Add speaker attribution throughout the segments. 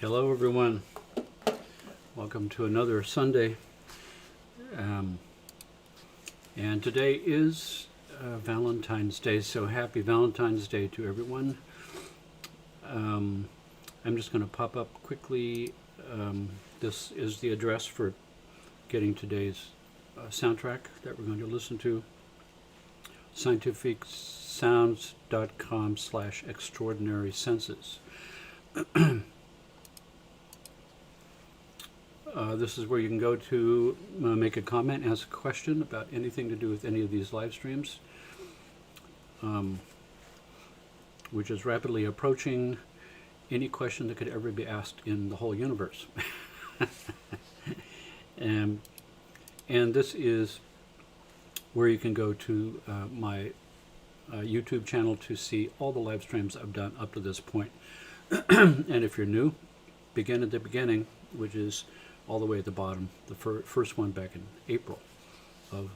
Speaker 1: Hello everyone, welcome to another Sunday, and today is Valentine's Day, so happy Valentine's Day to everyone. I'm just going to pop up quickly. This is the address for getting today's soundtrack that we're going to listen to, scientificsounds.com/extraordinary senses. This is where you can go to make a comment, ask a question about anything to do with any of these live streams, which is rapidly approaching any question that could ever be asked in the whole universe. And this is where you can go to my YouTube channel to see all the live streams I've done up to this point. And if you're new, begin at the beginning, which is all the way at the bottom, the first one back in April of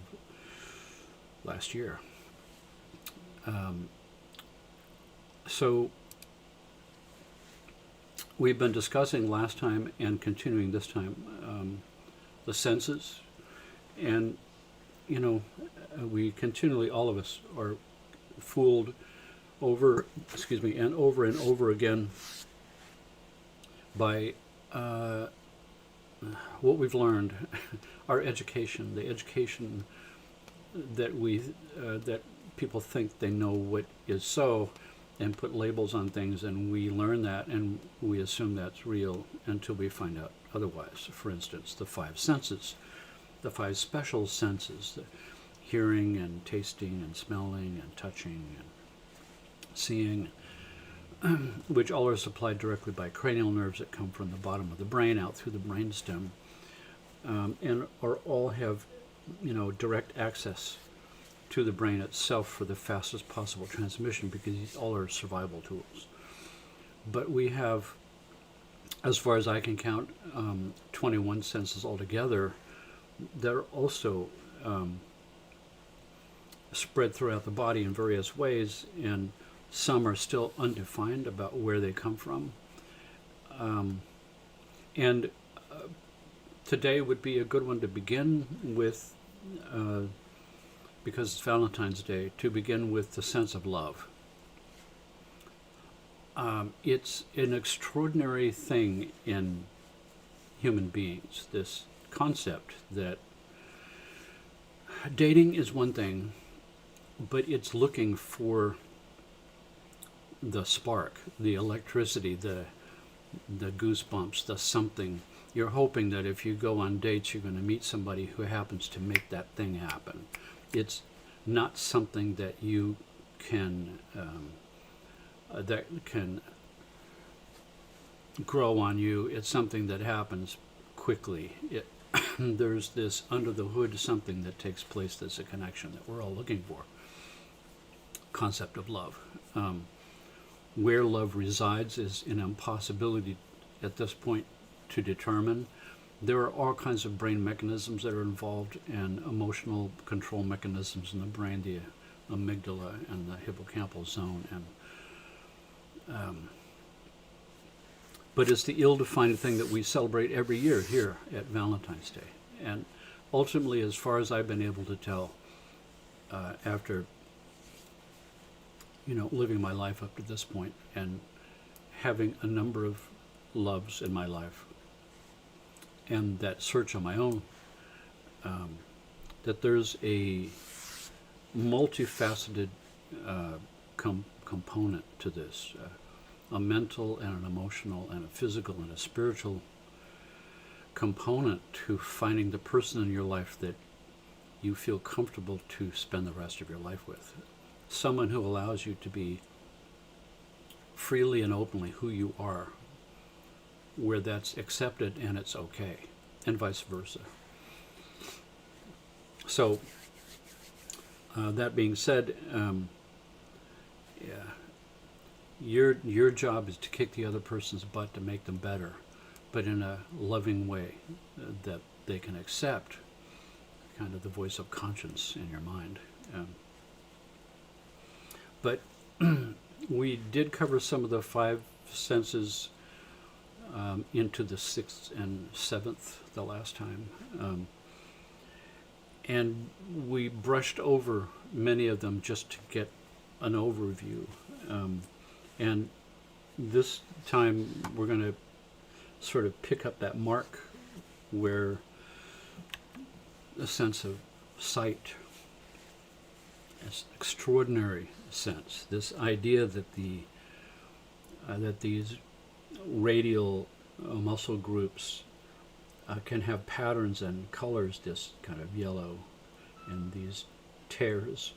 Speaker 1: last year. So we've been discussing last time and continuing this time the senses, and we continually, all of us, are fooled over and over again by what we've learned, our education, the education that that people think they know what is so, and put labels on things, and we learn that and we assume that's real until we find out otherwise. For instance, the five senses, the five special senses, the hearing and tasting and smelling and touching and seeing, which all are supplied directly by cranial nerves that come from the bottom of the brain out through the brainstem, and all have direct access to the brain itself for the fastest possible transmission, because these all are survival tools. But we have, as far as I can count, 21 senses altogether that are also spread throughout the body in various ways, and some are still undefined about where they come from. And today would be a good one to begin with, because it's Valentine's Day, to begin with the sense of love. It's an extraordinary thing in human beings, this concept that dating is one thing, but it's looking for the spark, the electricity, the goosebumps, the something. You're hoping that if you go on dates, you're going to meet somebody who happens to make that thing happen. It's not something that you can grow on you. It's something that happens quickly. There's this under the hood something that takes place that's a connection that we're all looking for. Concept of love. Where love resides is an impossibility at this point to determine. There are all kinds of brain mechanisms that are involved, and emotional control mechanisms in the brain, the amygdala and the hippocampal zone, but it's the ill-defined thing that we celebrate every year here at Valentine's Day. And ultimately, as far as I've been able to tell, after living my life up to this point and having a number of loves in my life, and that search on my own, that there's a multifaceted component to this, a mental and an emotional and a physical and a spiritual component to finding the person in your life that you feel comfortable to spend the rest of your life with. Someone who allows you to be freely and openly who you are, where that's accepted and it's okay, and vice versa. So, that being said, your job is to kick the other person's butt to make them better, but in a loving way that they can accept, kind of the voice of conscience in your mind. But we did cover some of the five senses into the 6th and 7th the last time. And we brushed over many of them just to get an overview. And this time we're going to sort of pick up that mark where a sense of sight, this extraordinary sense, this idea that that these radial muscle groups can have patterns and colors, this kind of yellow, and these tears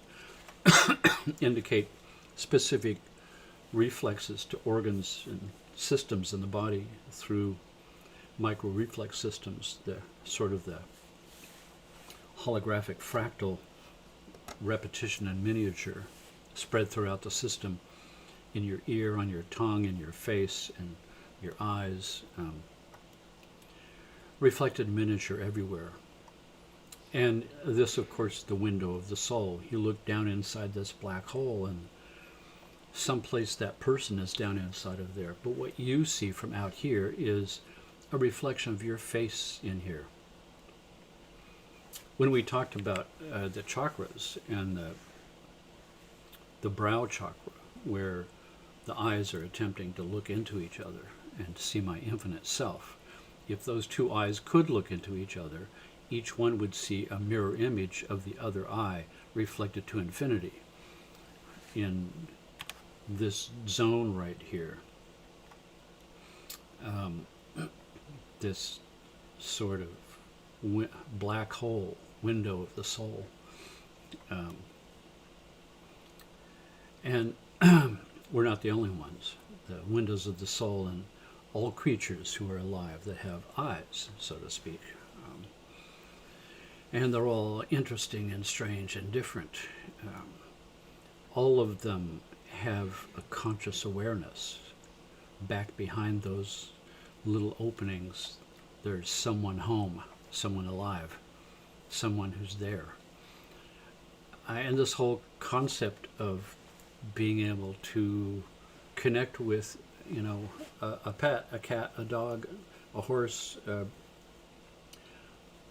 Speaker 1: indicate specific reflexes to organs and systems in the body through micro-reflex systems, the sort of the holographic fractal repetition in miniature spread throughout the system, in your ear, on your tongue, in your face, and your eyes, reflected miniature everywhere. And this, of course, the window of the soul. You look down inside this black hole, and someplace that person is down inside of there. But what you see from out here is a reflection of your face in here. When we talked about the chakras and the brow chakra, where the eyes are attempting to look into each other and to see my infinite self, if those two eyes could look into each other, each one would see a mirror image of the other eye reflected to infinity in this zone right here. This sort of black hole, window of the soul. And we're not the only ones. The windows of the soul in all creatures who are alive that have eyes, so to speak. And they're all interesting and strange and different. All of them have a conscious awareness. Back behind those little openings, there's someone home, someone alive, someone who's there. And this whole concept of being able to connect with, a pet, a cat, a dog, a horse,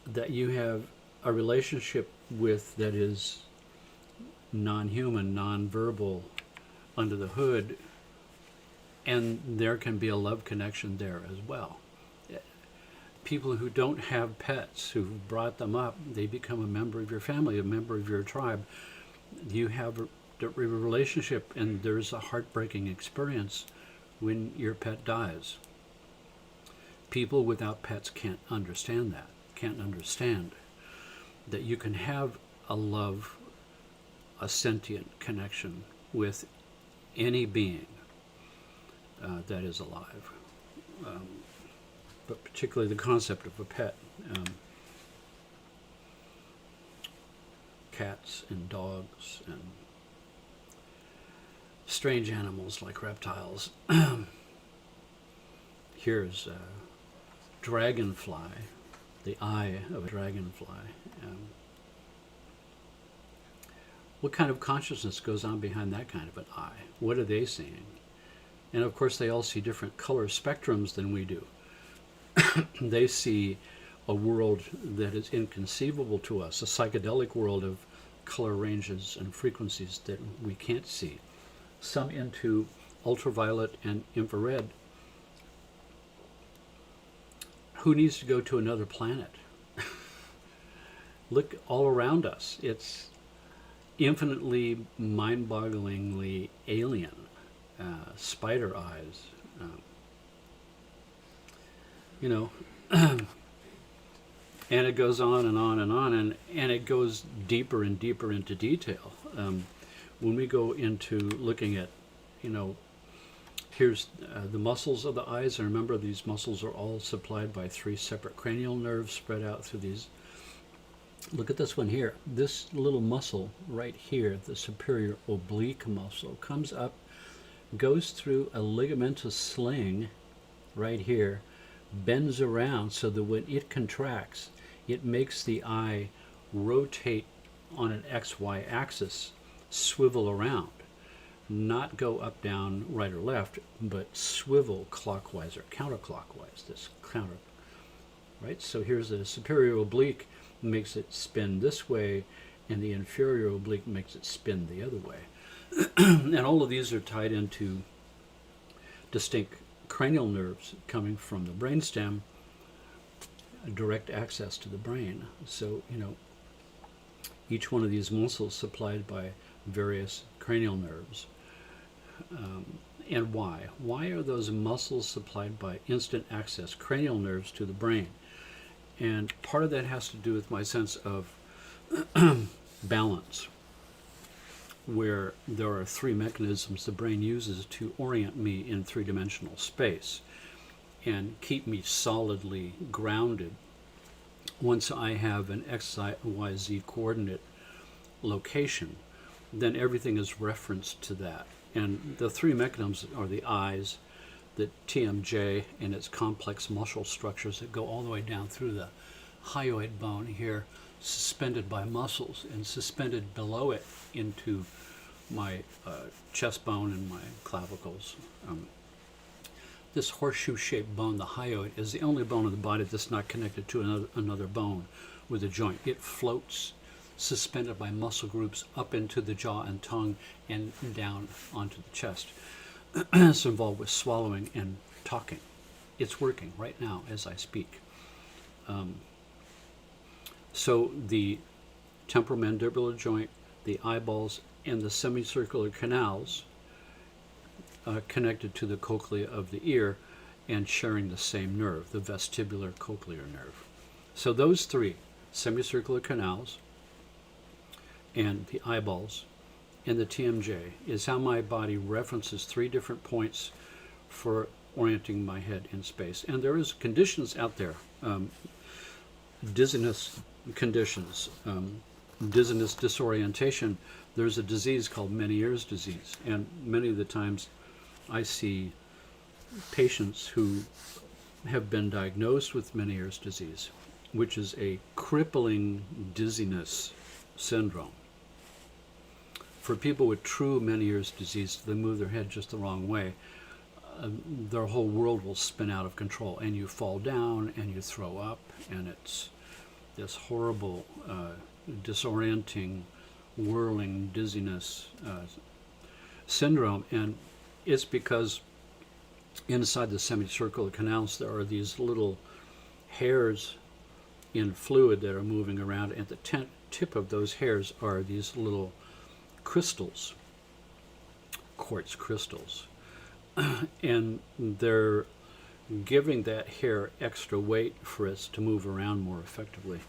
Speaker 1: that you have a relationship with that is non-human, non-verbal, under the hood, and there can be a love connection there as well. People who don't have pets, who've brought them up, they become a member of your family, a member of your tribe. You have a relationship, and there's a heartbreaking experience when your pet dies. People without pets can't understand that, can't understand that you can have a love, a sentient connection with any being that is alive. But particularly the concept of a pet. Cats and dogs and strange animals like reptiles. Here's a dragonfly, the eye of a dragonfly. What kind of consciousness goes on behind that kind of an eye? What are they seeing? And of course, they all see different color spectrums than we do. They see a world that is inconceivable to us, a psychedelic world of color ranges and frequencies that we can't see. Some into ultraviolet and infrared. Who needs to go to another planet? Look all around us. It's infinitely, mind-bogglingly alien. Spider eyes. And it goes on and on and on, and it goes deeper and deeper into detail. When we go into looking at, here's the muscles of the eyes, and remember these muscles are all supplied by 3 separate cranial nerves spread out through these. Look at this one here. This little muscle right here, the superior oblique muscle, comes up, goes through a ligamentous sling right here, bends around so that when it contracts, it makes the eye rotate on an XY axis, swivel around. not go up, down, right, or left, but swivel clockwise or counterclockwise. This counter, right? So here's the superior oblique makes it spin this way, and the inferior oblique makes it spin the other way. And all of these are tied into distinct cranial nerves coming from the brainstem, direct access to the brain. So, each one of these muscles supplied by various cranial nerves. And why? Why are those muscles supplied by instant access cranial nerves to the brain? And part of that has to do with my sense of balance, where there are three mechanisms the brain uses to orient me in three-dimensional space and keep me solidly grounded. Once I have an X, Y, Z coordinate location, then everything is referenced to that. And the three mechanisms are the eyes, the TMJ, and its complex muscle structures that go all the way down through the hyoid bone here, suspended by muscles, and suspended below it into my chest bone and my clavicles. This horseshoe-shaped bone, the hyoid, is the only bone in the body that's not connected to another bone with a joint. It floats, suspended by muscle groups, up into the jaw and tongue and down onto the chest. It's involved with swallowing and talking. It's working right now as I speak. So the temporomandibular joint, the eyeballs, and the semicircular canals connected to the cochlea of the ear and sharing the same nerve, the vestibular cochlear nerve. So those three, semicircular canals and the eyeballs and the TMJ, is how my body references three different points for orienting my head in space. And there is conditions out there, dizziness conditions, dizziness disorientation. There's a disease called Meniere's disease, and many of the times I see patients who have been diagnosed with Meniere's disease, which is a crippling dizziness syndrome. For people with true Meniere's disease, they move their head just the wrong way. Their whole world will spin out of control, and you fall down and you throw up, and it's this horrible, disorienting, whirling dizziness syndrome. And it's because inside the semicircular canals there are these little hairs in fluid that are moving around. At the tip of those hairs are these little crystals, quartz crystals, and they're giving that hair extra weight for us to move around more effectively.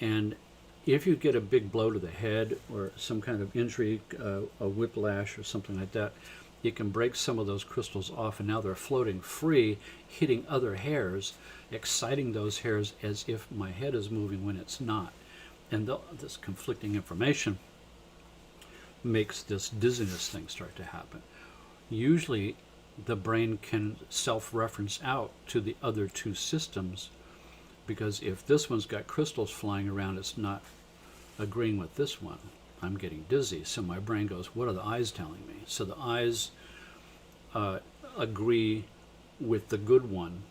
Speaker 1: And if you get a big blow to the head or some kind of injury, a whiplash or something like that, you can break some of those crystals off, and now they're floating free, hitting other hairs, exciting those hairs as if my head is moving when it's not. And this conflicting information makes this dizziness thing start to happen. Usually the brain can self-reference out to the other two systems, because if this one's got crystals flying around, it's not agreeing with this one. I'm getting dizzy. So my brain goes, what are the eyes telling me? So the eyes agree with the good one.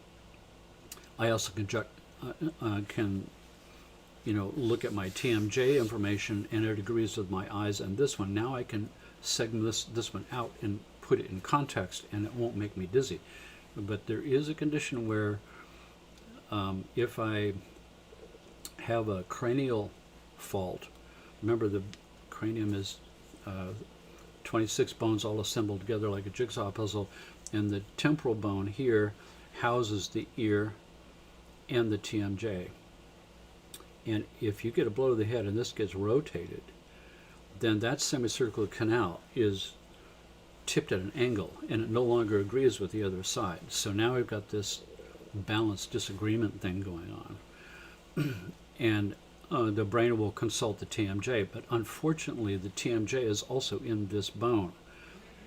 Speaker 1: I also can look at my TMJ information, and it agrees with my eyes and this one. Now I can segment this one out and put it in context, and it won't make me dizzy. But there is a condition where if I have a cranial fault, remember the cranium is 26 bones all assembled together like a jigsaw puzzle, and the temporal bone here houses the ear and the TMJ. And if you get a blow to the head and this gets rotated, then that semicircular canal is tipped at an angle, and it no longer agrees with the other side. So now we've got this balance disagreement thing going on. And the brain will consult the TMJ, but unfortunately the TMJ is also in this bone,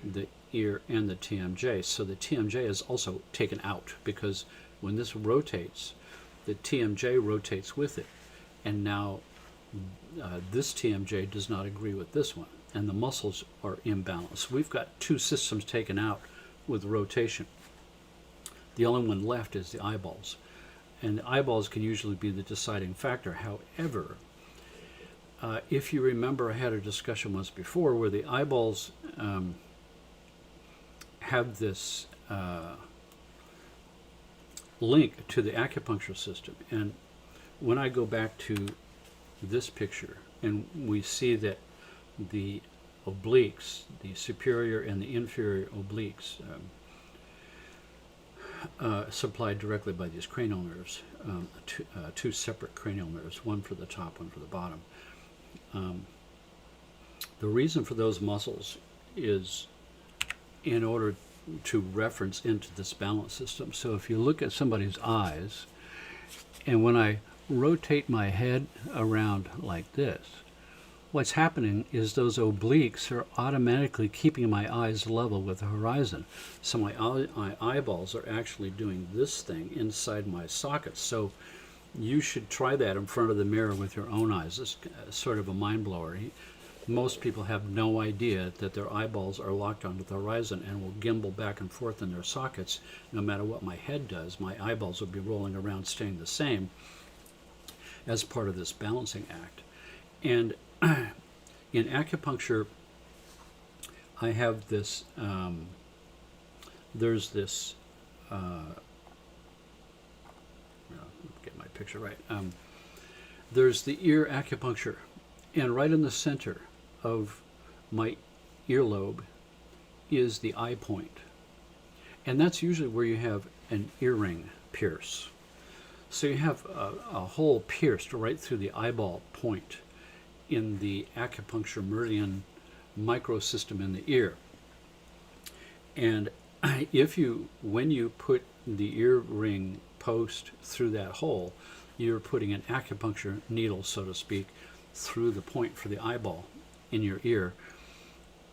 Speaker 1: the ear and the TMJ. So the TMJ is also taken out, because when this rotates, the TMJ rotates with it. And now this TMJ does not agree with this one. and the muscles are imbalanced. We've got two systems taken out with rotation. The only one left is the eyeballs. And the eyeballs can usually be the deciding factor. However, if you remember, I had a discussion once before where the eyeballs have this link to the acupuncture system. And when I go back to this picture and we see that the obliques, the superior and the inferior obliques, supplied directly by these cranial nerves, two separate cranial nerves, one for the top, one for the bottom. The reason for those muscles is in order to reference into this balance system. So if you look at somebody's eyes, and when I rotate my head around like this, what's happening is those obliques are automatically keeping my eyes level with the horizon. So my eyeballs are actually doing this thing inside my sockets. So you should try that in front of the mirror with your own eyes. It's sort of a mind blower. Most people have no idea that their eyeballs are locked onto the horizon and will gimbal back and forth in their sockets. No matter what my head does, my eyeballs will be rolling around staying the same as part of this balancing act. And in acupuncture, I have this, there's this, get my picture right. There's the ear acupuncture, and right in the center of my earlobe is the eye point. And that's usually where you have an earring pierce. So you have a hole pierced right through the eyeball point in the acupuncture meridian microsystem in the ear. And when you put the ear ring post through that hole, you're putting an acupuncture needle, so to speak, through the point for the eyeball in your ear.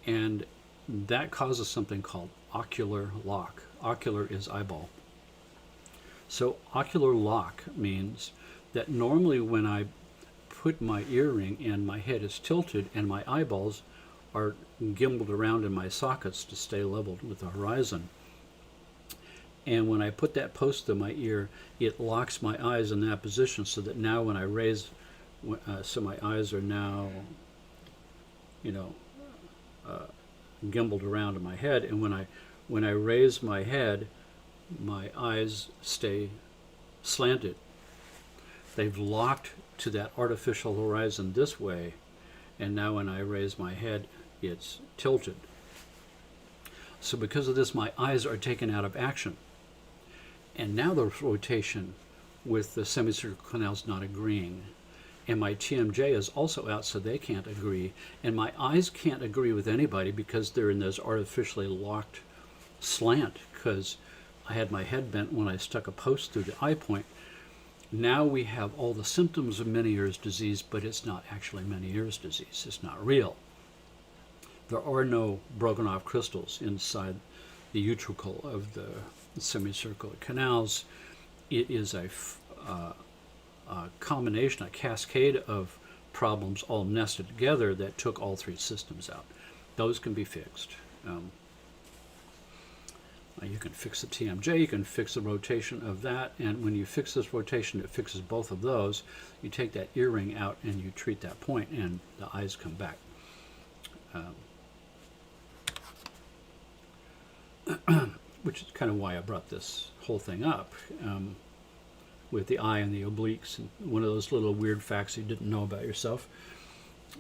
Speaker 1: And that causes something called ocular lock. Ocular is eyeball. So ocular lock means that normally when I put my earring and my head is tilted and my eyeballs are gimbaled around in my sockets to stay leveled with the horizon. And when I put that post to my ear, it locks my eyes in that position so that now when I raise, so my eyes are now, gimbaled around in my head. And when I raise my head, my eyes stay slanted. They've locked to that artificial horizon this way, and now when I raise my head, it's tilted. So because of this, my eyes are taken out of action. And now the rotation with the semicircular canal is not agreeing. And my TMJ is also out, so they can't agree. And my eyes can't agree with anybody because they're in this artificially locked slant, because I had my head bent when I stuck a post through the eye point. Now we have all the symptoms of Meniere's disease, but it's not actually Meniere's disease. It's not real. There are no broken off crystals inside the utricle of the semicircular canals. It is a combination, a cascade of problems all nested together that took all three systems out. Those can be fixed. You can fix the TMJ, you can fix the rotation of that, and when you fix this rotation, it fixes both of those. You take that earring out and you treat that point, and the eyes come back. Which is kind of why I brought this whole thing up, with the eye and the obliques, and one of those little weird facts you didn't know about yourself,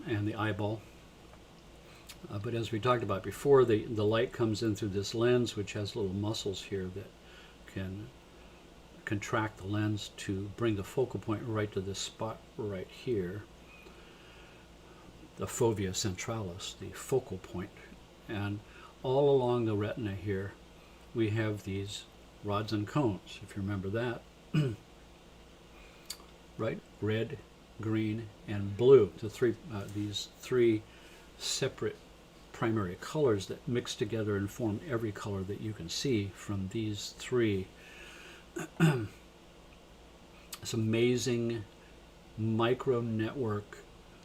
Speaker 1: and the eyeball. But as we talked about before, the light comes in through this lens, which has little muscles here that can contract the lens to bring the focal point right to this spot right here, the fovea centralis, the focal point. And all along the retina here, we have these rods and cones, if you remember that. Right? Red, green, and blue. These three separate primary colors that mix together and form every color that you can see from these three. This amazing micro network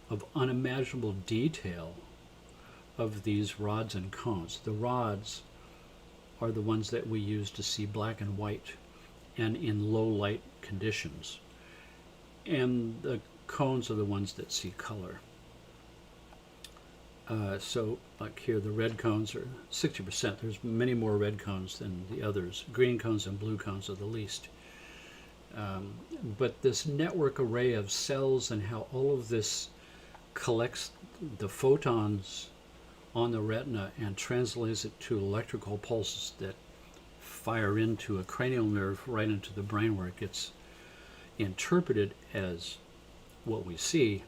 Speaker 1: of unimaginable detail of these rods and cones. The rods are the ones that we use to see black and white and in low light conditions. And the cones are the ones that see color. So like here, the red cones are 60%. There's many more red cones than the others. Green cones and blue cones are the least. But this network array of cells and how all of this collects the photons on the retina and translates it to electrical pulses that fire into a cranial nerve right into the brain, where it gets interpreted as what we see.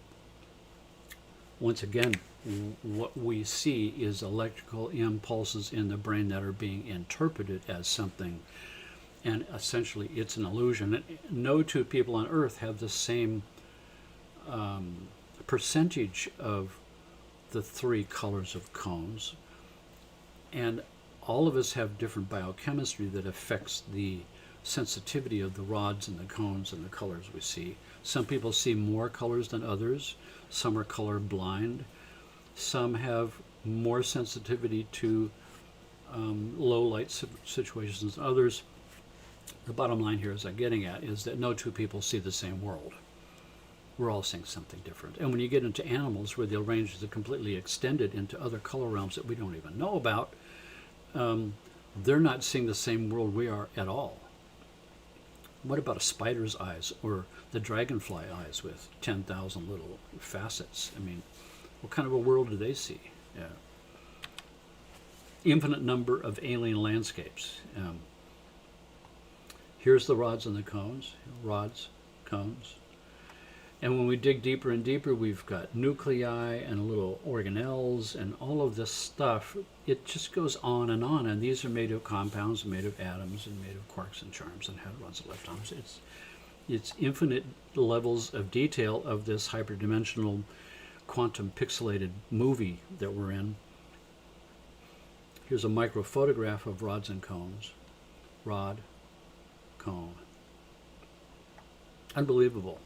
Speaker 1: Once again, what we see is electrical impulses in the brain that are being interpreted as something, and essentially it's an illusion. No two people on Earth have the same percentage of the three colors of cones, and all of us have different biochemistry that affects the sensitivity of the rods and the cones and the colors we see. Some people see more colors than others. Some are color blind. Some have more sensitivity to low light situations than others. The bottom line here, as I'm getting at, is that no two people see the same world. We're all seeing something different. And when you get into animals where the range is completely extended into other color realms that we don't even know about, they're not seeing the same world we are at all. What about a spider's eyes or the dragonfly eyes with 10,000 little facets? I mean, what kind of a world do they see? Infinite number of alien landscapes. Here's the rods and the cones. Rods, cones. And when we dig deeper and deeper, we've got nuclei and little organelles and all of this stuff. It just goes on. And these are made of compounds, made of atoms, and made of quarks and charms and hadrons and leptons. It's infinite levels of detail of this hyperdimensional quantum pixelated movie that we're in. Here's a micro photograph of rods and cones. Rod, cone. Unbelievable.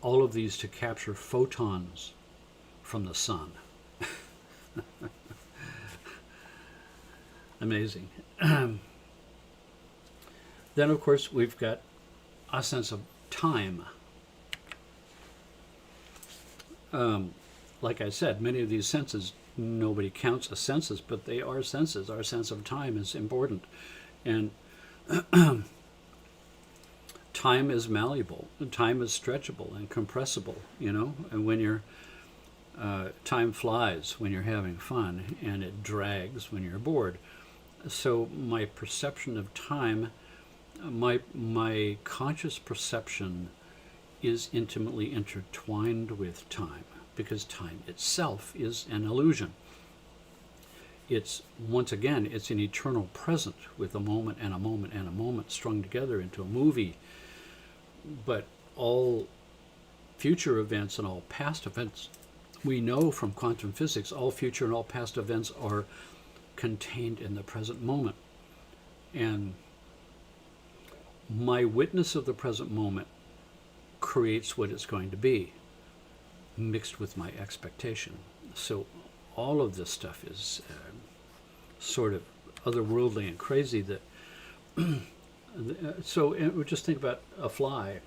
Speaker 1: All of these to capture photons from the sun. Amazing. Then, of course, we've got a sense of time. Like I said, many of these senses, nobody counts as senses, but they are senses. Our sense of time is important. And time is malleable, and time is stretchable and compressible, you know. And when you're time flies when you're having fun, and it drags when you're bored. So my perception of time, my conscious perception is intimately intertwined with time, because time itself is an illusion. It's, once again, it's an eternal present with a moment and a moment and a moment strung together into a movie. But all future events and all past events, we know from quantum physics, all future and all past events are contained in the present moment. And my witness of the present moment creates what it's going to be, mixed with my expectation. So all of this stuff is sort of otherworldly and crazy. That so we just think about a fly.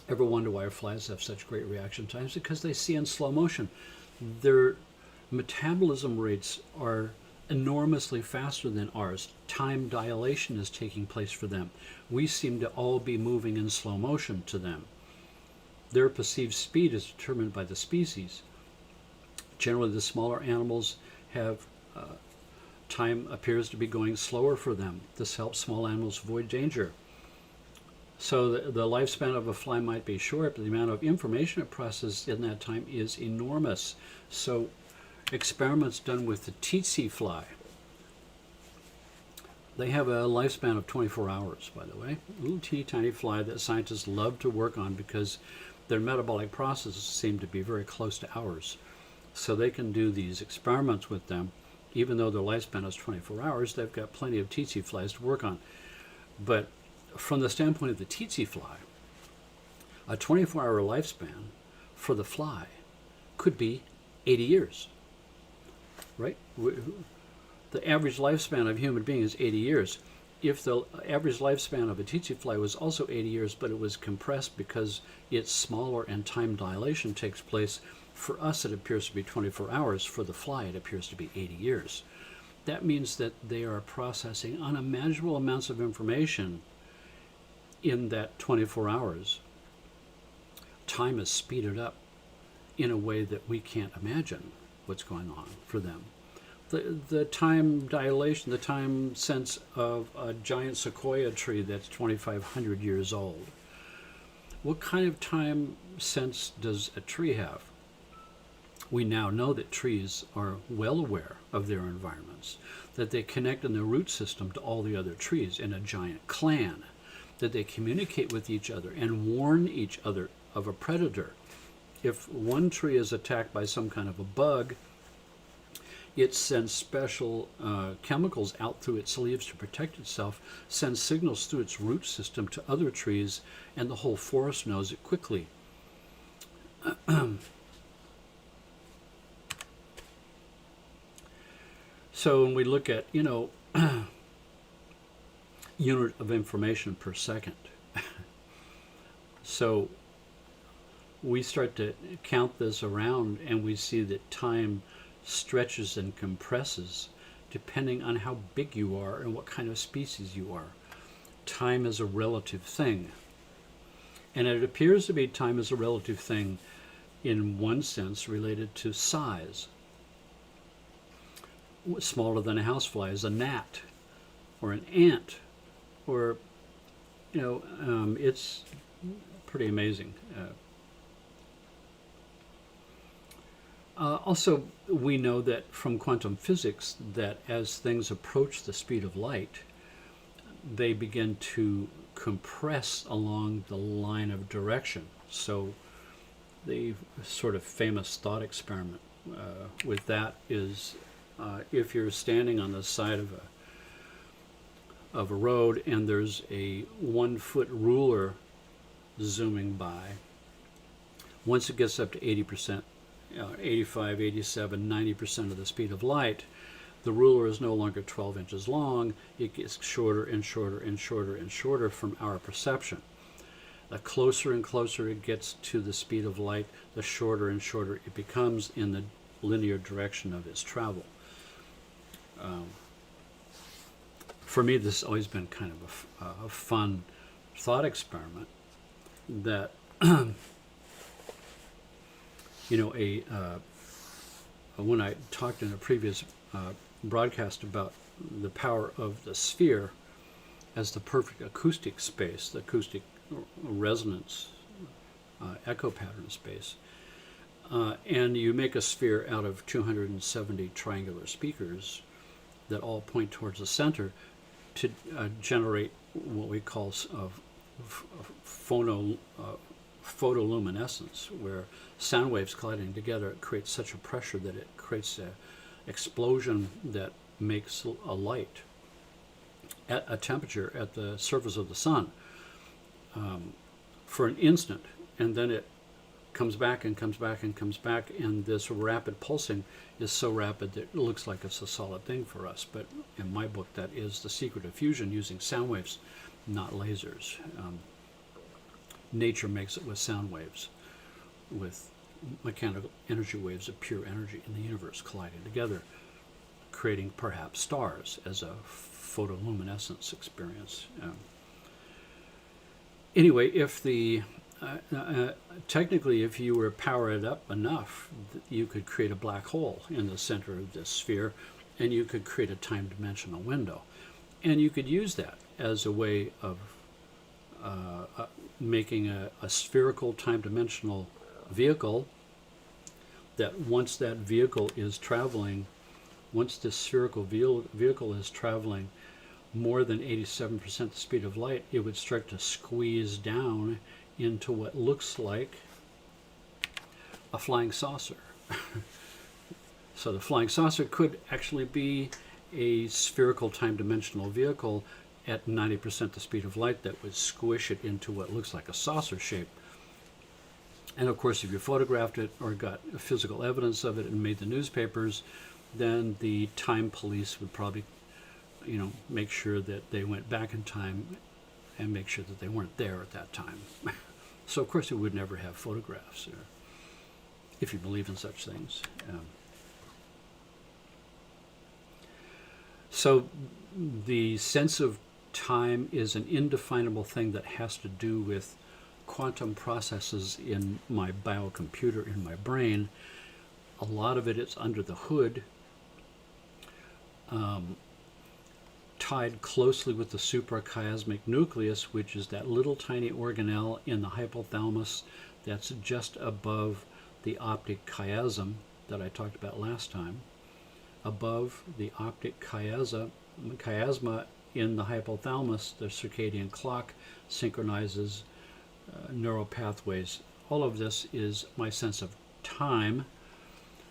Speaker 1: Ever wonder why flies have such great reaction times? Because they see in slow motion. Their metabolism rates are enormously faster than ours. Time dilation is taking place for them. We seem to all be moving in slow motion to them. Their perceived speed is determined by the species. Generally, the smaller animals have time appears to be going slower for them. This helps small animals avoid danger. So the lifespan of a fly might be short, but the amount of information it processes in that time is enormous. So experiments done with the tsetse fly, they have a lifespan of 24 hours, by the way. A little teeny tiny fly that scientists love to work on because their metabolic processes seem to be very close to ours. So they can do these experiments with them. Even though their lifespan is 24 hours, they've got plenty of tsetse flies to work on. But from the standpoint of the tsetse fly, a 24-hour lifespan for the fly could be 80 years, right? The average lifespan of a human being is 80 years. If the average lifespan of a tsetse fly was also 80 years, but it was compressed because it's smaller and time dilation takes place, for us it appears to be 24 hours. For the fly, it appears to be 80 years. That means that they are processing unimaginable amounts of information in that 24 hours. Time is speeded up in a way that we can't imagine what's going on for them. The time dilation, the time sense of a giant sequoia tree that's 2,500 years old. What kind of time sense does a tree have? We now know that trees are well aware of their environments, that they connect in their root system to all the other trees in a giant clan, that they communicate with each other and warn each other of a predator. If one tree is attacked by some kind of a bug, it sends special chemicals out through its leaves to protect itself, sends signals through its root system to other trees, and the whole forest knows it quickly. So when we look at, unit of information per second, so we start to count this around and we see that time stretches and compresses depending on how big you are and what kind of species you are. Time is a relative thing. And it appears to be time is a relative thing in one sense related to size. Smaller than a housefly is a gnat or an ant, or, it's pretty amazing. Also, we know that from quantum physics that as things approach the speed of light, they begin to compress along the line of direction. So the sort of famous thought experiment with that is if you're standing on the side of a road and there's a 1-foot ruler zooming by, once it gets up to 80%, 85, 87, 90% of the speed of light, the ruler is no longer 12 inches long. It gets shorter and shorter and shorter and shorter from our perception. The closer and closer it gets to the speed of light, the shorter and shorter it becomes in the linear direction of its travel. For me, this has always been kind of a fun thought experiment that when I talked in a previous broadcast about the power of the sphere as the perfect acoustic space, the acoustic resonance echo pattern space, and you make a sphere out of 270 triangular speakers that all point towards the center to generate what we call photoluminescence, where sound waves colliding together creates such a pressure that it creates an explosion that makes a light at a temperature at the surface of the sun for an instant, and then it comes back and comes back and comes back, and this rapid pulsing is so rapid that it looks like it's a solid thing for us. But in my book, that is the secret of fusion, using sound waves, not lasers. Nature makes it with sound waves, with mechanical energy waves of pure energy in the universe colliding together, creating perhaps stars as a photoluminescence experience. Anyway, if the technically, if you were powered up enough, you could create a black hole in the center of this sphere, and you could create a time-dimensional window. And you could use that as a way of making a spherical time-dimensional vehicle that once that vehicle is traveling, once this spherical vehicle is traveling more than 87% the speed of light, it would start to squeeze down into what looks like a flying saucer. So the flying saucer could actually be a spherical time-dimensional vehicle at 90% the speed of light that would squish it into what looks like a saucer shape. And of course, if you photographed it or got physical evidence of it and made the newspapers, then the time police would probably, make sure that they went back in time and make sure that they weren't there at that time. So of course, we would never have photographs, if you believe in such things. So the sense of time is an indefinable thing that has to do with quantum processes in my biocomputer, in my brain. A lot of it is under the hood, tied closely with the suprachiasmatic nucleus, which is that little tiny organelle in the hypothalamus that's just above the optic chiasm that I talked about last time. Above the optic chiasma in the hypothalamus, the circadian clock synchronizes neural pathways. All of this is my sense of time,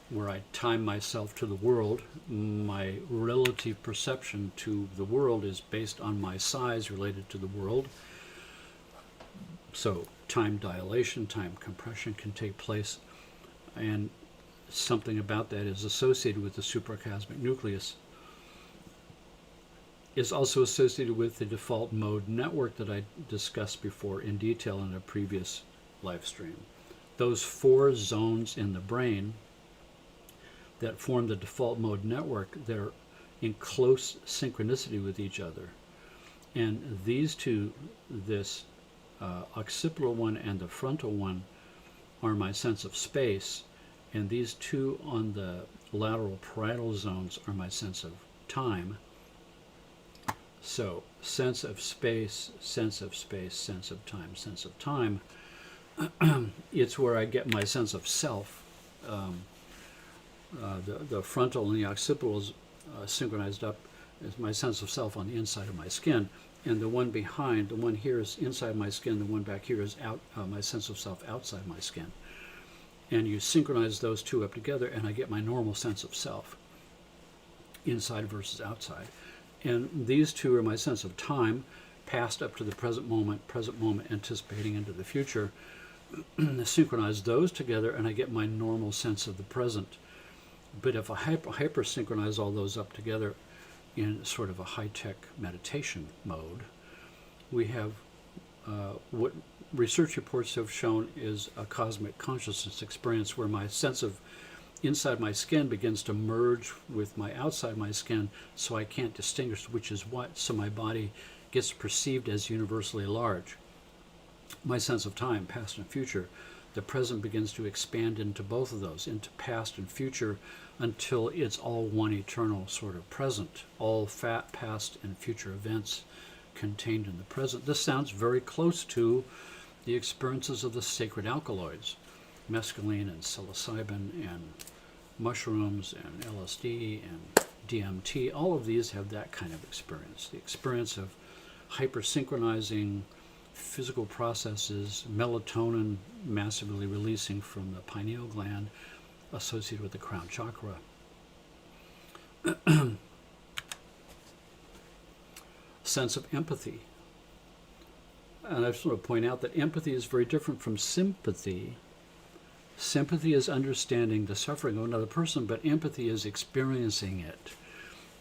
Speaker 1: where I time myself to the world. My relative perception to the world is based on my size related to the world. So time dilation, time compression can take place, and something about that is associated with the suprachiasmatic nucleus. Is also associated with the default mode network that I discussed before in detail in a previous live stream. Those 4 zones in the brain that form the default mode network, they're in close synchronicity with each other. And these two, this occipital one and the frontal one, are my sense of space, and these two on the lateral parietal zones are my sense of time. So, sense of space, sense of space, sense of time, sense of time. It's where I get my sense of self. The frontal and the occipital is synchronized up as my sense of self on the inside of my skin. And the one behind, the one here is inside my skin, the one back here is out, my sense of self outside my skin. And you synchronize those two up together, and I get my normal sense of self, inside versus outside. And these two are my sense of time, past up to the present moment anticipating into the future. Synchronize those together, and I get my normal sense of the present. But if I hyper-synchronize all those up together in sort of a high-tech meditation mode, we have what research reports have shown is a cosmic consciousness experience where my sense of inside my skin begins to merge with my outside my skin, so I can't distinguish which is what, so my body gets perceived as universally large. My sense of time, past and future, the present begins to expand into both of those, into past and future, until it's all one eternal sort of present, all past and future events contained in the present. This sounds very close to the experiences of the sacred alkaloids, mescaline and psilocybin and mushrooms and LSD and DMT. All of these have that kind of experience, the experience of hypersynchronizing physical processes, melatonin massively releasing from the pineal gland associated with the crown chakra. Sense of empathy. And I just want to point out that empathy is very different from sympathy. Sympathy is understanding the suffering of another person, but empathy is experiencing it.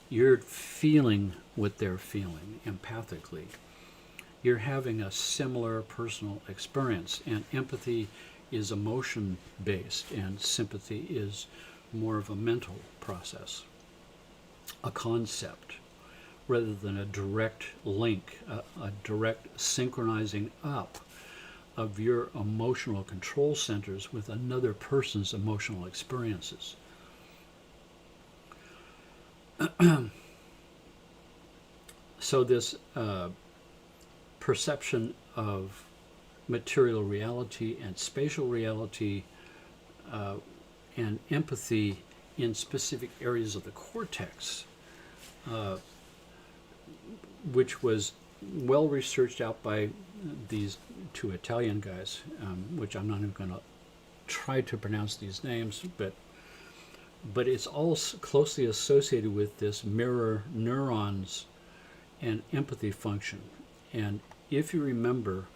Speaker 1: You're feeling what they're feeling empathically. You're having a similar personal experience, and empathy is emotion-based, and sympathy is more of a mental process, a concept, rather than a direct link, a direct synchronizing up of your emotional control centers with another person's emotional experiences. So this perception of material reality and spatial reality and empathy in specific areas of the cortex, which was well researched out by these two Italian guys, which I'm not even going to try to pronounce these names, but it's all closely associated with this mirror neurons and empathy function. And if you remember,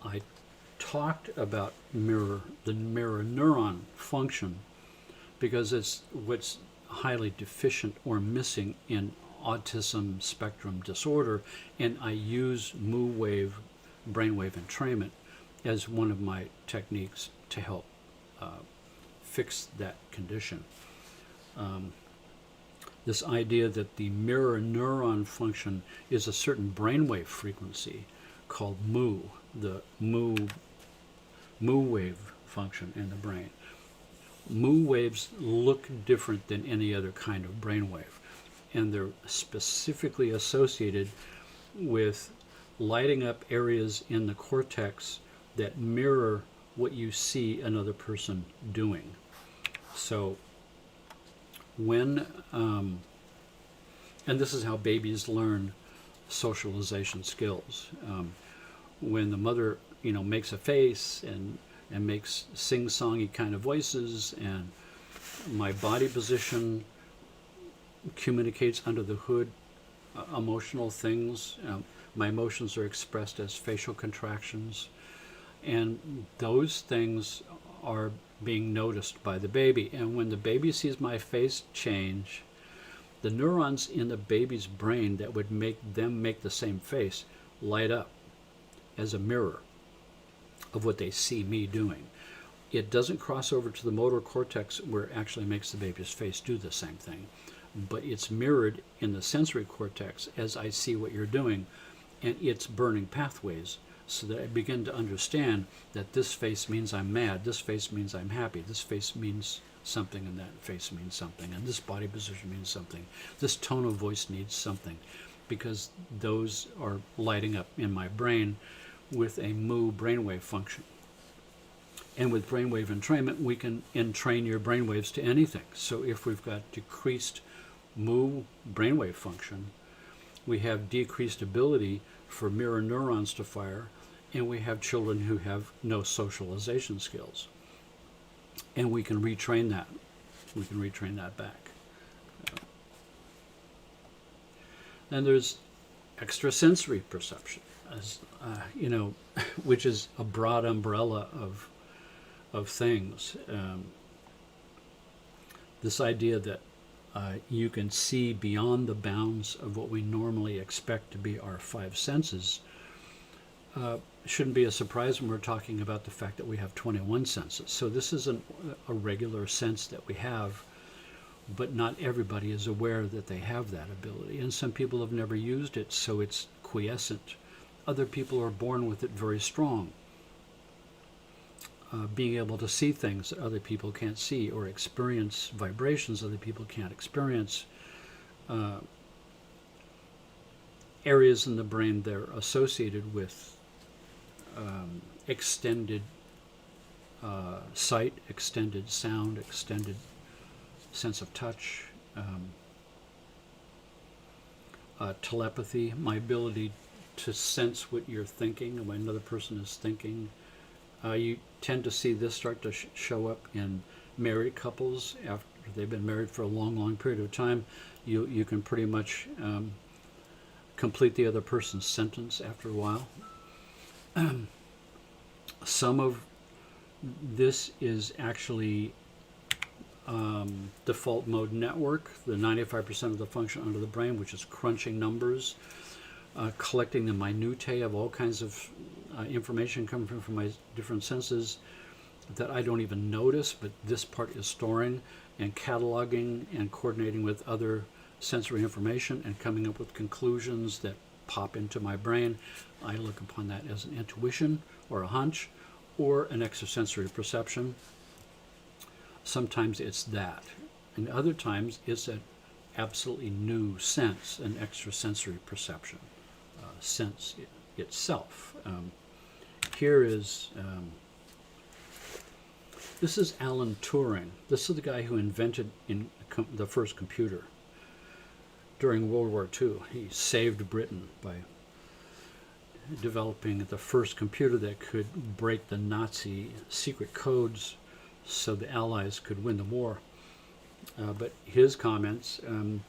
Speaker 1: I talked about the mirror neuron function because it's what's highly deficient or missing in autism spectrum disorder, and I use brainwave entrainment as one of my techniques to help fix that condition. This idea that the mirror neuron function is a certain brainwave frequency called mu, the mu wave function in the brain. Mu waves look different than any other kind of brainwave, and they're specifically associated with lighting up areas in the cortex that mirror what you see another person doing. So when, and this is how babies learn socialization skills. When the mother, makes a face and makes sing-songy kind of voices, and my body position communicates under the hood emotional things. My emotions are expressed as facial contractions, and those things are being noticed by the baby. And when the baby sees my face change, the neurons in the baby's brain that would make them make the same face light up as a mirror of what they see me doing. It doesn't cross over to the motor cortex where it actually makes the baby's face do the same thing, but it's mirrored in the sensory cortex as I see what you're doing, and it's burning pathways so that I begin to understand that this face means I'm mad, this face means I'm happy, this face means something, and that face means something, and this body position means something, this tone of voice needs something, because those are lighting up in my brain with a mu brainwave function. And with brainwave entrainment, we can entrain your brainwaves to anything. So if we've got decreased mu brainwave function, we have decreased ability for mirror neurons to fire, and we have children who have no socialization skills. And we can retrain that. We can retrain that back. Then there's extrasensory perception, which is a broad umbrella of things. This idea that you can see beyond the bounds of what we normally expect to be our five senses shouldn't be a surprise when we're talking about the fact that we have 21 senses. So this isn't a regular sense that we have, but not everybody is aware that they have that ability. And some people have never used it, so it's quiescent. Other people are born with it very strong. Being able to see things that other people can't see, or experience vibrations other people can't experience. Areas in the brain that are associated with extended sight, extended sound, extended sense of touch, telepathy, my ability to sense what you're thinking and what another person is thinking. You tend to see this start to show up in married couples after they've been married for a long, long period of time. You can pretty much complete the other person's sentence after a while. Some of this is actually default mode network, the 95% of the function under the brain, which is crunching numbers, collecting the minutiae of all kinds of information coming from my different senses that I don't even notice, but this part is storing and cataloging and coordinating with other sensory information and coming up with conclusions that pop into my brain. I look upon that as an intuition or a hunch or an extrasensory perception. Sometimes it's that, and other times it's an absolutely new sense, an extrasensory perception, sense itself. Here is, this is Alan Turing. This is the guy who invented the first computer during World War II. He saved Britain by developing the first computer that could break the Nazi secret codes so the Allies could win the war. But his comments,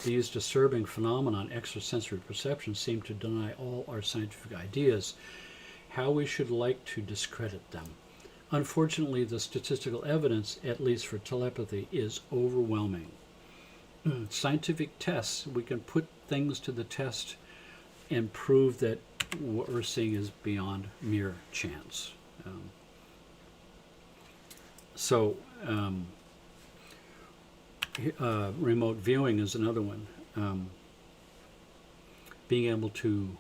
Speaker 1: these disturbing phenomenon, extrasensory perception, seem to deny all our scientific ideas. how we should like to discredit them. Unfortunately, the statistical evidence, at least for telepathy, is overwhelming. Scientific tests, we can put things to the test and prove that what we're seeing is beyond mere chance. Remote viewing is another one. Being able to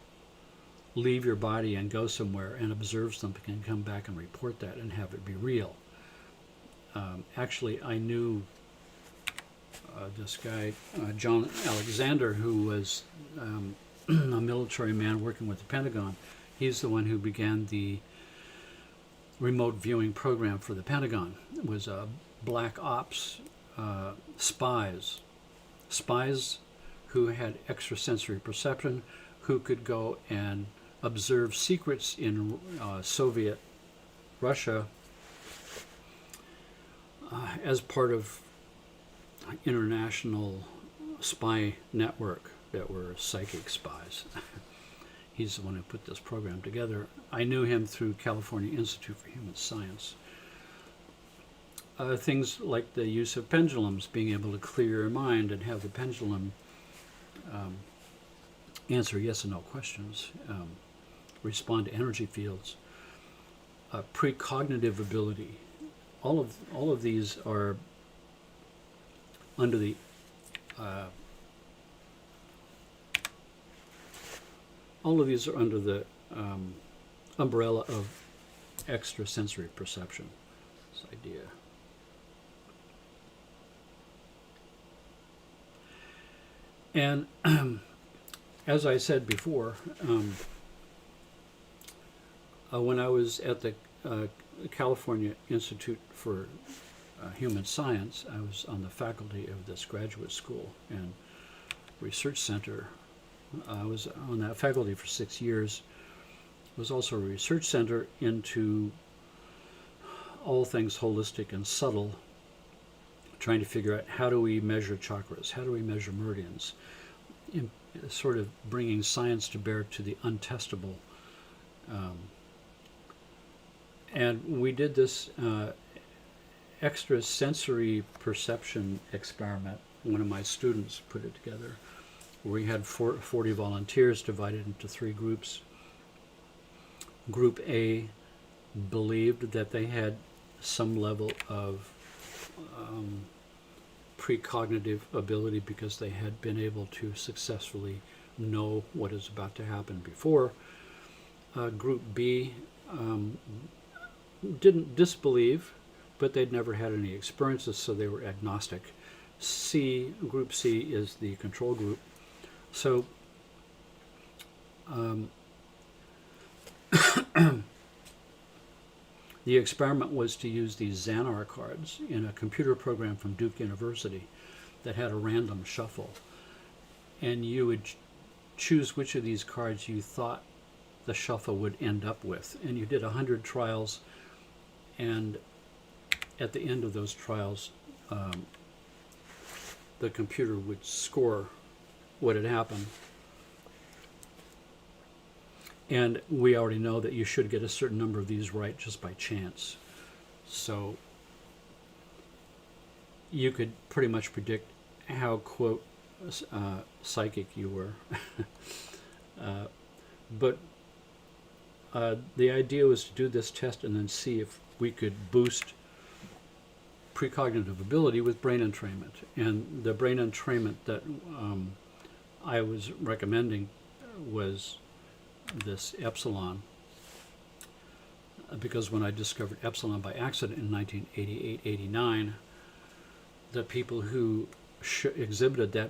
Speaker 1: leave your body and go somewhere and observe something and come back and report that and have it be real. Actually, I knew this guy, John Alexander, who was a military man working with the Pentagon. He's the one who began the remote viewing program for the Pentagon. It was black ops spies who had extrasensory perception, who could go and observe secrets in Soviet Russia as part of international spy network that were psychic spies. He's the one who put this program together. I knew him through California Institute for Human Science. Things like the use of pendulums, being able to clear your mind and have the pendulum answer yes and no questions, respond to energy fields, precognitive ability. All of these are under the umbrella of extrasensory perception. This idea. And as I said before, when I was at the California Institute for Human Science, I was on the faculty of this graduate school and research center. I was on that faculty for 6 years. It was also a research center into all things holistic and subtle, trying to figure out how do we measure chakras, how do we measure meridians, sort of bringing science to bear to the untestable. And we did this extrasensory perception experiment. One of my students put it together. We had 40 volunteers divided into 3 groups. Group A believed that they had some level of precognitive ability because they had been able to successfully know what is about to happen before. Group B didn't disbelieve, but they'd never had any experiences, so they were agnostic. Group C is the control group. So the experiment was to use these Xanar cards in a computer program from Duke University that had a random shuffle. And you would choose which of these cards you thought the shuffle would end up with. And you did 100 trials, and at the end of those trials, the computer would score what had happened. And we already know that you should get a certain number of these right just by chance. So you could pretty much predict how, quote, psychic you were. But the idea was to do this test and then see if we could boost precognitive ability with brain entrainment. And the brain entrainment that I was recommending was this Epsilon, because when I discovered Epsilon by accident in 1988-89, the people who exhibited that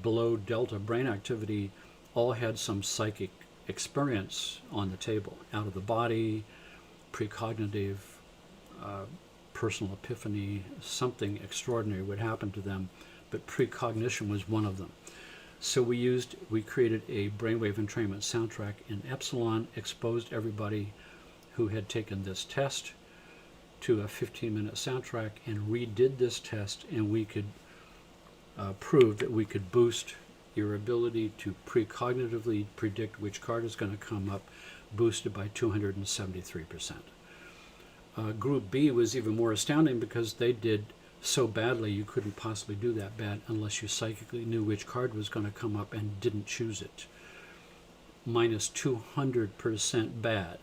Speaker 1: below delta brain activity all had some psychic experience on the table, out of the body, precognitive, personal epiphany, something extraordinary would happen to them, but precognition was one of them. So we created a brainwave entrainment soundtrack in Epsilon, exposed everybody who had taken this test to a 15-minute soundtrack, and redid this test, and we could prove that we could boost your ability to precognitively predict which card is going to come up boosted by 273%. Group B was even more astounding because they did so badly you couldn't possibly do that bad unless you psychically knew which card was going to come up and didn't choose it. Minus 200% bad.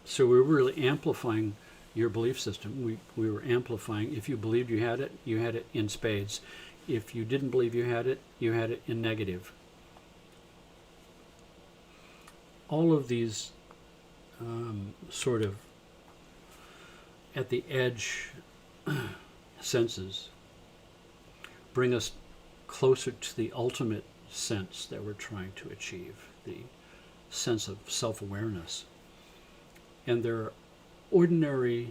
Speaker 1: So we were really amplifying your belief system. We were amplifying. If you believed you had it in spades. If you didn't believe you had it in negative. All of these sort of at the edge senses bring us closer to the ultimate sense that we're trying to achieve, the sense of self-awareness. And there are ordinary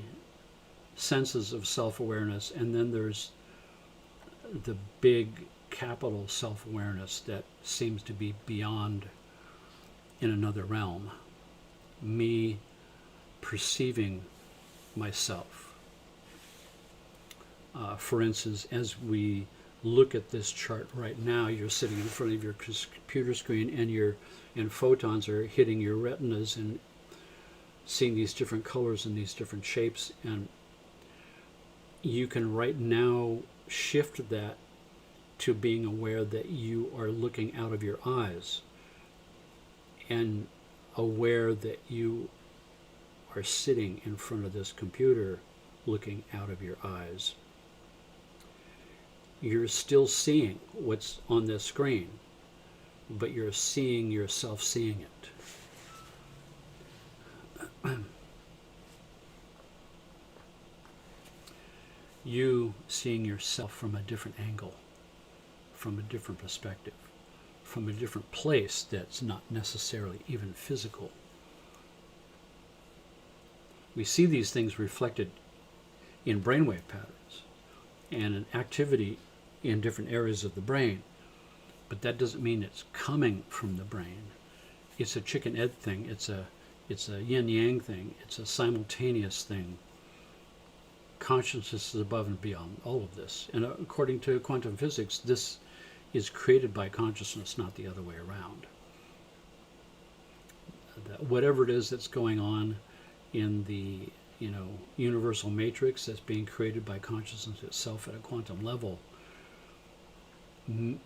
Speaker 1: senses of self-awareness, and then there's the big capital self-awareness that seems to be beyond, in another realm. Me perceiving myself. For instance, as we look at this chart right now, you're sitting in front of your computer screen and photons are hitting your retinas and seeing these different colors and these different shapes, and you can right now shift that to being aware that you are looking out of your eyes and aware that you are sitting in front of this computer looking out of your eyes. You're still seeing what's on this screen, but you're seeing yourself seeing it. You seeing yourself from a different angle, from a different perspective, from a different place that's not necessarily even physical. We see these things reflected in brainwave patterns and in activity in different areas of the brain, but that doesn't mean it's coming from the brain. It's a chicken-egg thing. It's a yin-yang thing. It's a simultaneous thing. Consciousness is above and beyond all of this. And according to quantum physics, this is created by consciousness, not the other way around. Whatever it is that's going on in the universal matrix that's being created by consciousness itself at a quantum level,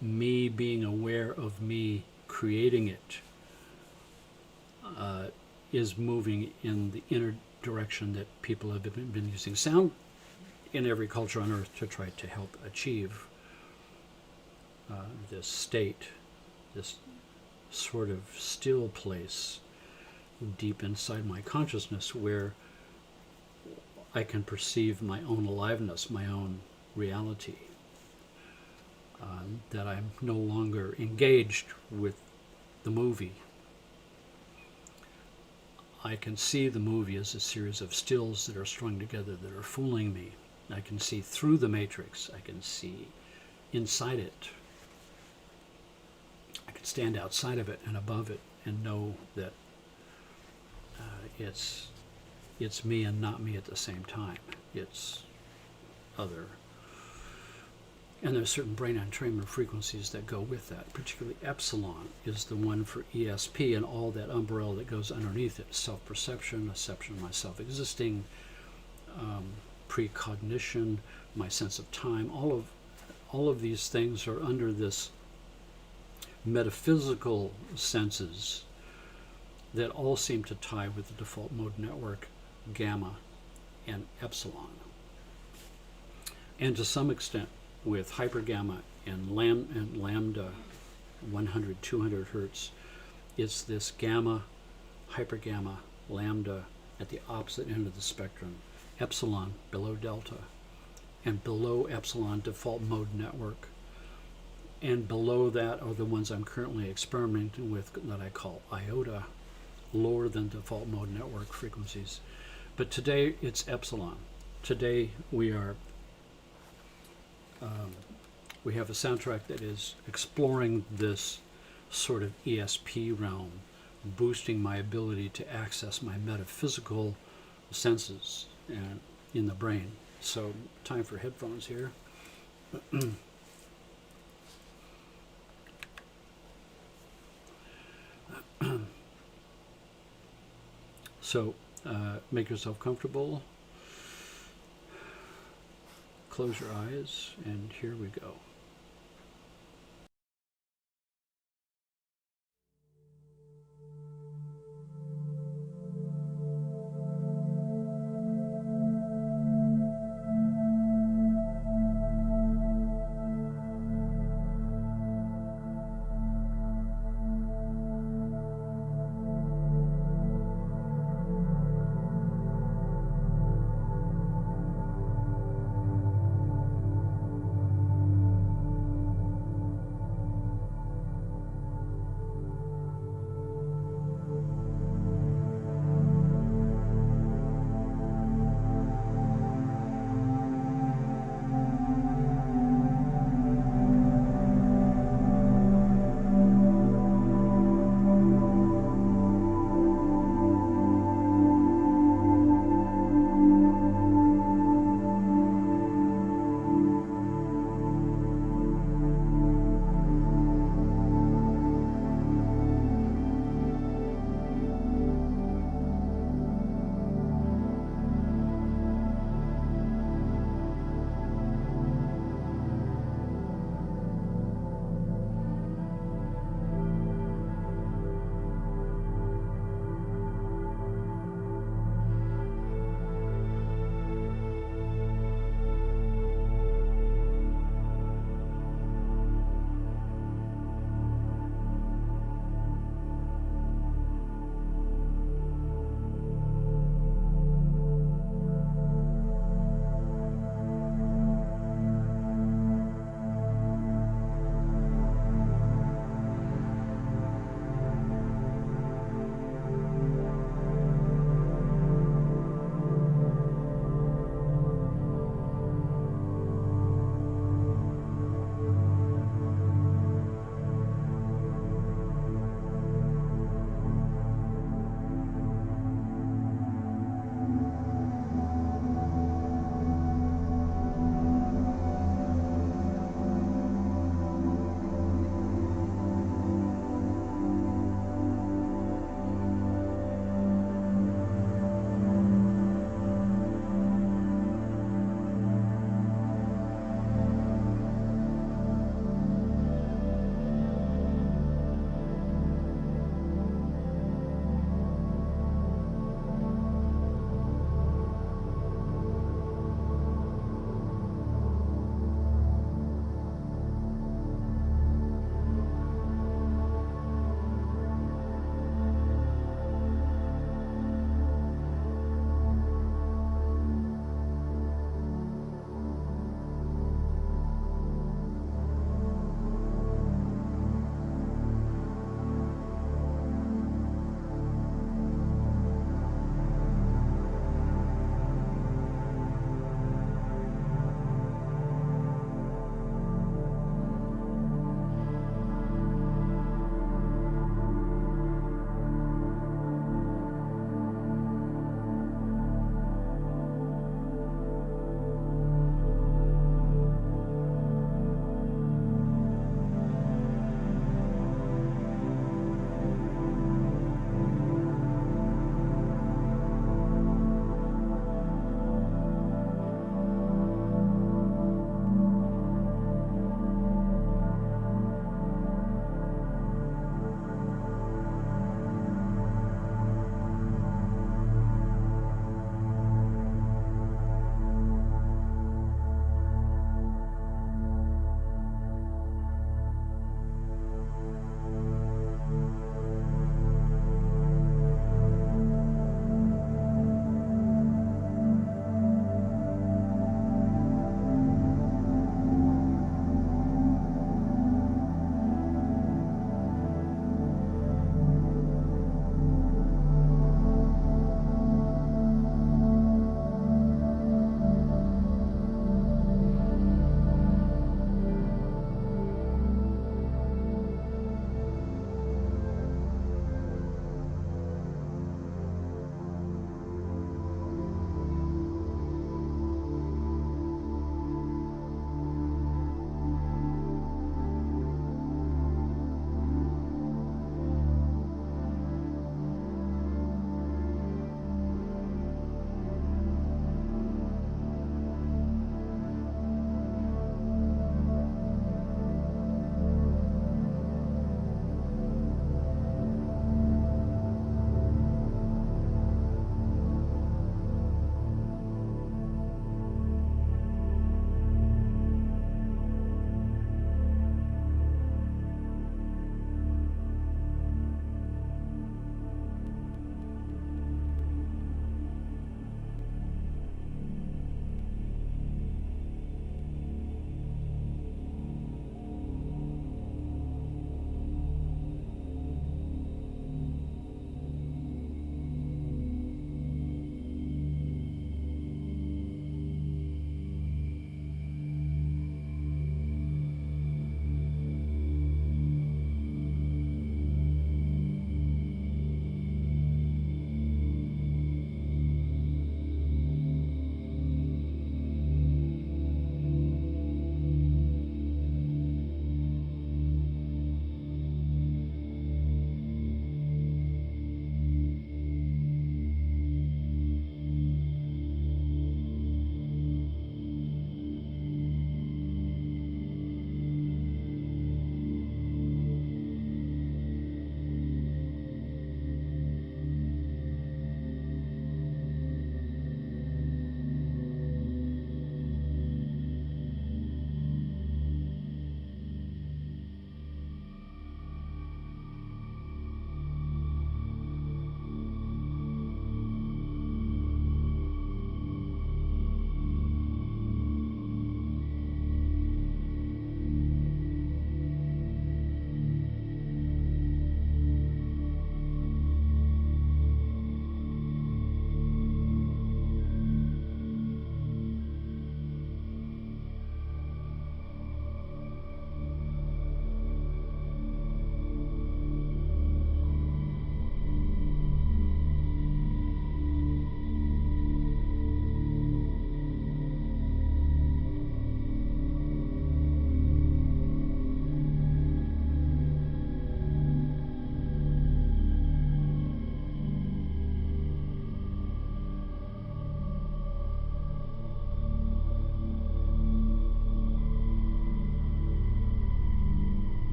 Speaker 1: me being aware of me creating it is moving in the inner direction that people have been using sound in every culture on earth to try to help achieve this state, this sort of still place deep inside my consciousness where I can perceive my own aliveness, my own reality, that I'm no longer engaged with the movie. I can see the movie as a series of stills that are strung together that are fooling me. I can see through the matrix. I can see inside it. I can stand outside of it and above it and know that it's me and not me at the same time. It's other. And there's certain brain entrainment frequencies that go with that. Particularly epsilon is the one for ESP and all that umbrella that goes underneath it. Self-perception, perception of my self-existing, precognition, my sense of time. All of these things are under this metaphysical senses that all seem to tie with the default mode network, gamma and epsilon. And to some extent, with hypergamma and lambda 100, 200 hertz, it's this gamma, hypergamma, lambda at the opposite end of the spectrum, epsilon below delta, and below epsilon default mode network. And below that are the ones I'm currently experimenting with that I call iota, lower than default mode network frequencies. But today it's epsilon. Today we have a soundtrack that is exploring this sort of ESP realm, boosting my ability to access my metaphysical senses and in the brain. So, time for headphones here. So make yourself comfortable. Close your eyes, and here we go.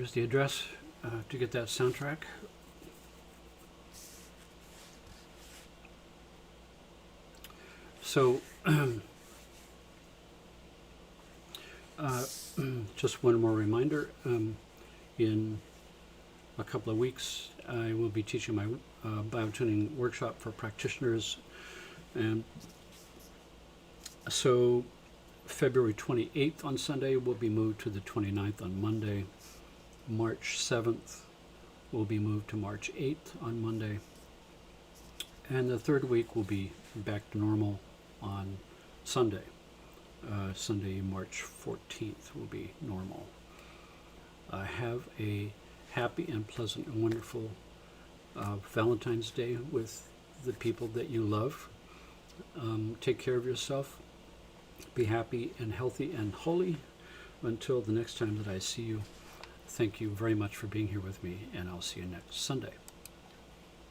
Speaker 1: Here's the address to get that soundtrack. So, just one more reminder. In a couple of weeks, I will be teaching my biotuning workshop for practitioners. And so February 28th on Sunday will be moved to the 29th on Monday. March 7th will be moved to March 8th on Monday. And the third week will be back to normal on Sunday. Sunday, March 14th will be normal. Have a happy and pleasant and wonderful Valentine's Day with the people that you love. Take care of yourself. Be happy and healthy and holy. Until the next time that I see you, thank you very much for being here with me, and I'll see you next Sunday.